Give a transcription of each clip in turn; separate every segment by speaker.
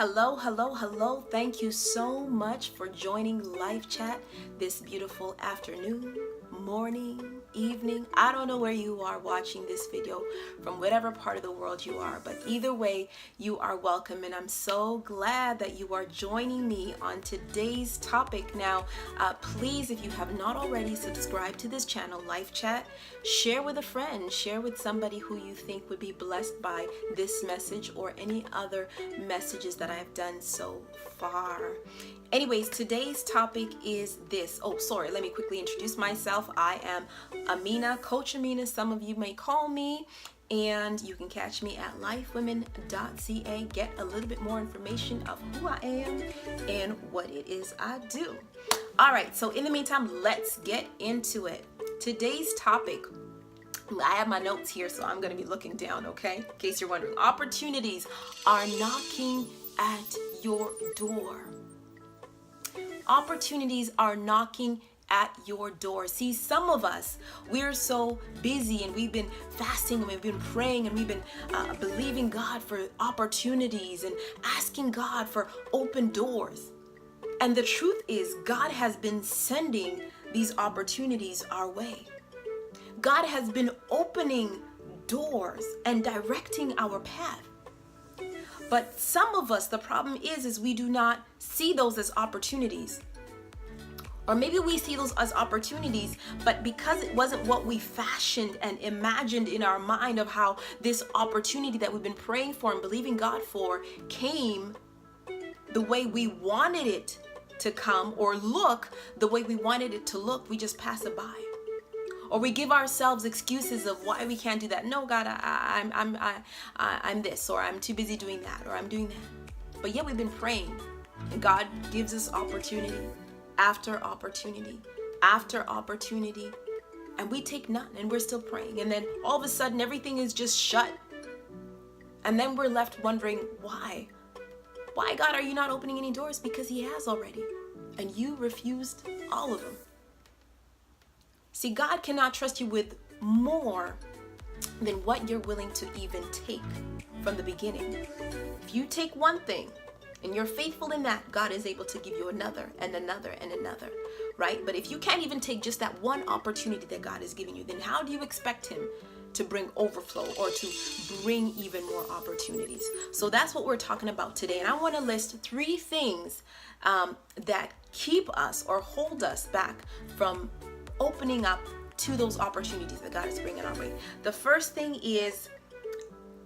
Speaker 1: Hello, hello, hello. Thank you so much for joining Live Chat this beautiful afternoon, morning, evening. I don't know where you are watching this video, from whatever part of the world you are, but either way, you are welcome. And I'm so glad that you are joining me on today's topic. Now, please, if you have not already, subscribe to this channel, Live Chat. Share with a friend, share with somebody who you think would be blessed by this message or any other messages that I've done so far. Anyways, today's topic is this. Oh, sorry, let me quickly introduce myself. I am Amina, Coach Amina, some of you may call me, and you can catch me at lifewomen.ca. Get a little bit more information of who I am and what it is I do. All right, so in the meantime, let's get into it. Today's topic, I have my notes here, so I'm going to be looking down, okay? In case you're wondering. Opportunities are knocking at your door. Opportunities are knocking at your door. See, some of us, we're so busy and we've been fasting and we've been praying and we've been believing God for opportunities and asking God for open doors. And the truth is, God has been sending these opportunities our way. God has been opening doors and directing our path. But some of us, the problem is we do not see those as opportunities. Or maybe we see those as opportunities, but because it wasn't what we fashioned and imagined in our mind of how this opportunity that we've been praying for and believing God for came the way we wanted it to come or look the way we wanted it to look, we just pass it by. Or we give ourselves excuses of why we can't do that. No, God, I'm this, or I'm too busy doing that, or I'm doing that. But yet we've been praying, and God gives us opportunity after opportunity after opportunity, and we take none, and we're still praying. And then all of a sudden, everything is just shut. And then we're left wondering, why? Why, God, are you not opening any doors? Because He has already, and you refused all of them. See, God cannot trust you with more than what you're willing to even take from the beginning. If you take one thing and you're faithful in that, God is able to give you another and another and another, right? But if you can't even take just that one opportunity that God is giving you, then how do you expect Him to bring overflow or to bring even more opportunities? So that's what we're talking about today. And I want to list 3 things that keep us or hold us back from opening up to those opportunities that God is bringing our way. The first thing is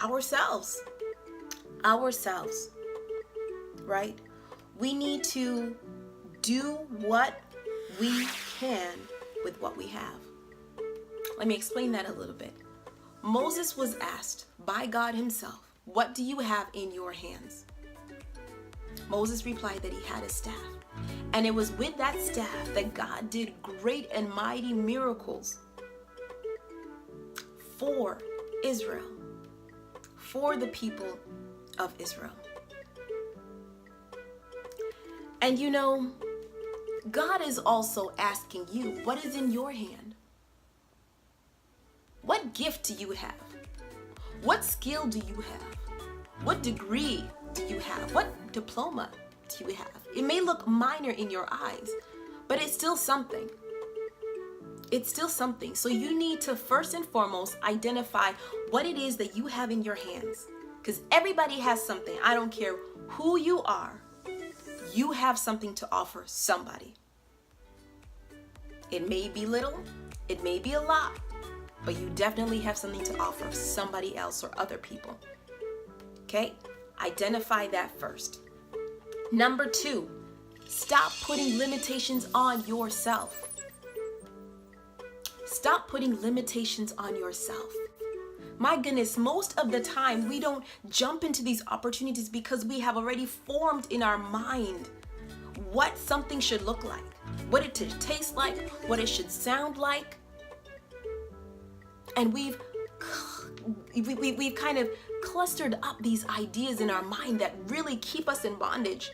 Speaker 1: ourselves, right? We need to do what we can with what we have. Let me explain that a little bit. Moses was asked by God Himself, "What do you have in your hands?" Moses replied that he had a staff. And it was with that staff that God did great and mighty miracles for Israel, for the people of Israel. And you know, God is also asking you, what is in your hand? What gift do you have? What skill do you have? What degree do you have? What diploma do you have? It may look minor in your eyes, but it's still something. It's still something. So you need to first and foremost identify what it is that you have in your hands. Because everybody has something. I don't care who you are. You have something to offer somebody. It may be little, it may be a lot, but you definitely have something to offer somebody else or other people. Okay? Identify that first. Number 2, stop putting limitations on yourself. Stop putting limitations on yourself. My goodness, most of the time we don't jump into these opportunities because we have already formed in our mind what something should look like, what it should taste like, what it should sound like. And we've kind of clustered up these ideas in our mind that really keep us in bondage.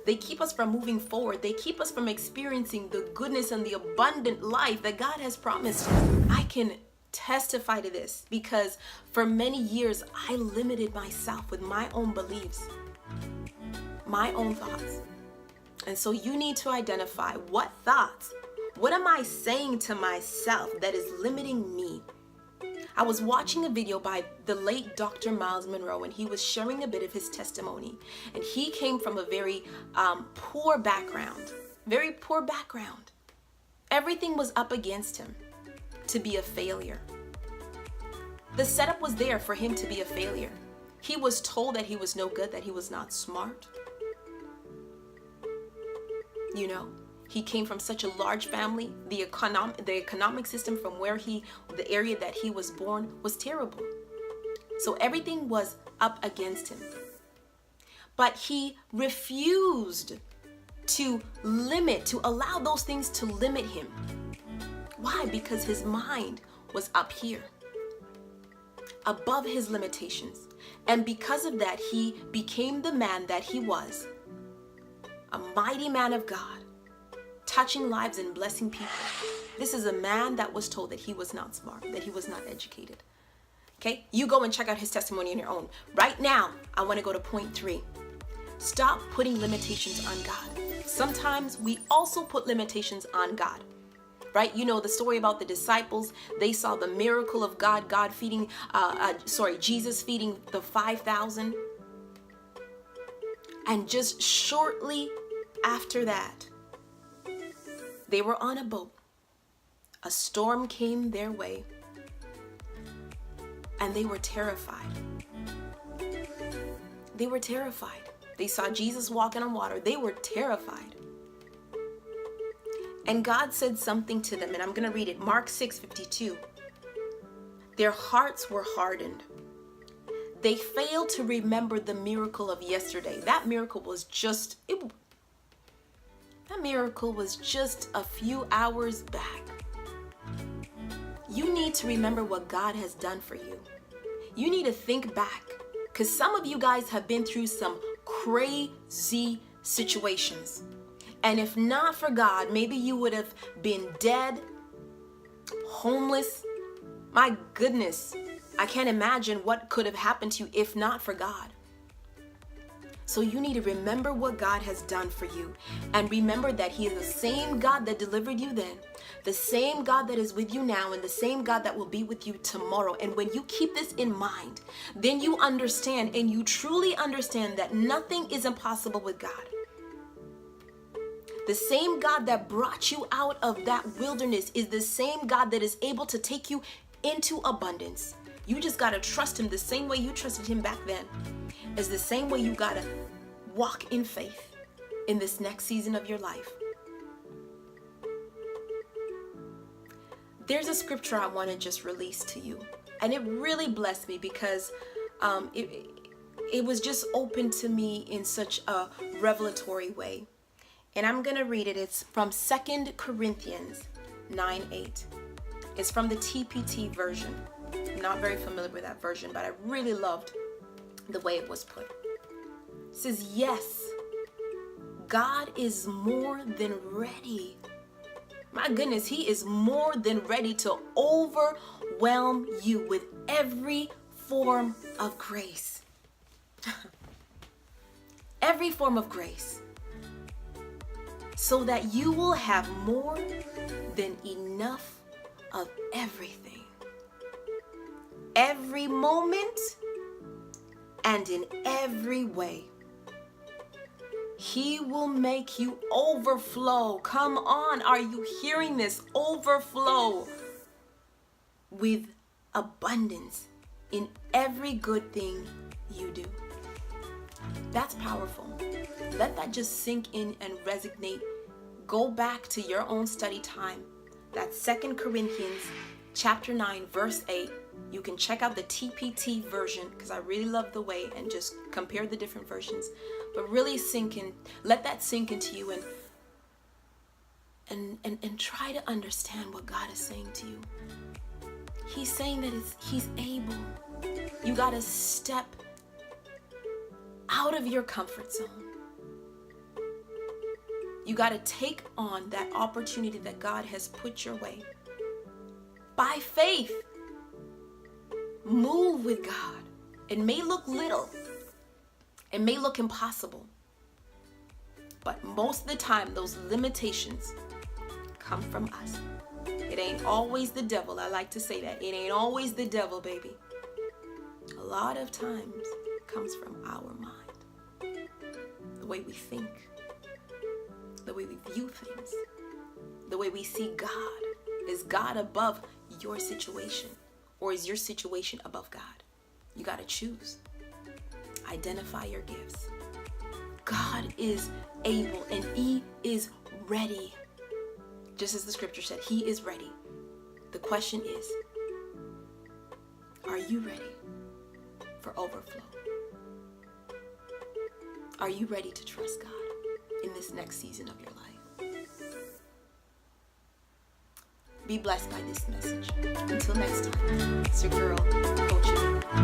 Speaker 1: They keep us from moving forward. They keep us from experiencing the goodness and the abundant life that God has promised. I can testify to this because for many years I limited myself with my own beliefs. my own thoughts. And so you need to identify what thoughts, what am I saying to myself that is limiting me? I was watching a video by the late Dr. Miles Monroe, and he was sharing a bit of his testimony. And he came from a very poor background, very poor background. Everything was up against him to be a failure. The setup was there for him to be a failure. He was told that he was no good, that he was not smart. You know, he came from such a large family. The economic system from the area that he was born was terrible. So everything was up against him. But he refused to allow those things to limit him. Why? Because his mind was up here, above his limitations. And because of that, he became the man that he was, a mighty man of God, touching lives and blessing people. This is a man that was told that he was not smart, that he was not educated. Okay, you go and check out his testimony on your own. Right now, I want to go to point 3. Stop putting limitations on God. Sometimes we also put limitations on God. Right? You know the story about the disciples. They saw the miracle of God feeding, Jesus feeding the 5,000. And just shortly after that, they were on a boat. A storm came their way, and they were terrified. They were terrified. They saw Jesus walking on water. They were terrified. And God said something to them, and I'm going to read it. Mark 6:52. Their hearts were hardened. They failed to remember the miracle of yesterday. That miracle was just a few hours back. You need to remember what God has done for you. You need to think back, because some of you guys have been through some crazy situations. And if not for God, maybe you would have been dead, homeless. My goodness, I can't imagine what could have happened to you if not for God. So you need to remember what God has done for you, and remember that He is the same God that delivered you then, the same God that is with you now, and the same God that will be with you tomorrow. And when you keep this in mind, then you understand, and you truly understand, that nothing is impossible with God. The same God that brought you out of that wilderness is the same God that is able to take you into abundance. You just got to trust Him the same way you trusted Him back then. Is the same way you got to walk in faith in this next season of your life. There's a scripture I want to just release to you. And it really blessed me, because it was just open to me in such a revelatory way. And I'm going to read it. It's from 2 Corinthians 9:8. It's from the TPT version. I'm not very familiar with that version, but I really loved the way it was put. It says, yes, God is more than ready. My goodness, He is more than ready to overwhelm you with every form of grace. Every form of grace. So that you will have more than enough of everything. Every moment and in every way. He will make you overflow. Come on, are you hearing this? Overflow with abundance in every good thing you do. That's powerful. Let that just sink in and resonate. Go back to your own study time. That's 2 Corinthians chapter 9, verse 8. You can check out the TPT version, because I really love the way, and just compare the different versions. But really sink in, let that sink into you, and try to understand what God is saying to you. He's saying that He's able. You got to step out of your comfort zone. You got to take on that opportunity that God has put your way. By faith, move with God. It may look little. It may look impossible. But most of the time, those limitations come from us. It ain't always the devil. I like to say that. It ain't always the devil, baby. A lot of times it comes from our mind. The way we think. The way we view things. The way we see God. Is God above your situation? Or is your situation above God? You got to choose. Identify your gifts. God is able and He is ready. Just as the scripture said, He is ready. The question is, are you ready for overflow? Are you ready to trust God in this next season of your life? Be blessed by this message. Until next time, it's your girl, Coach.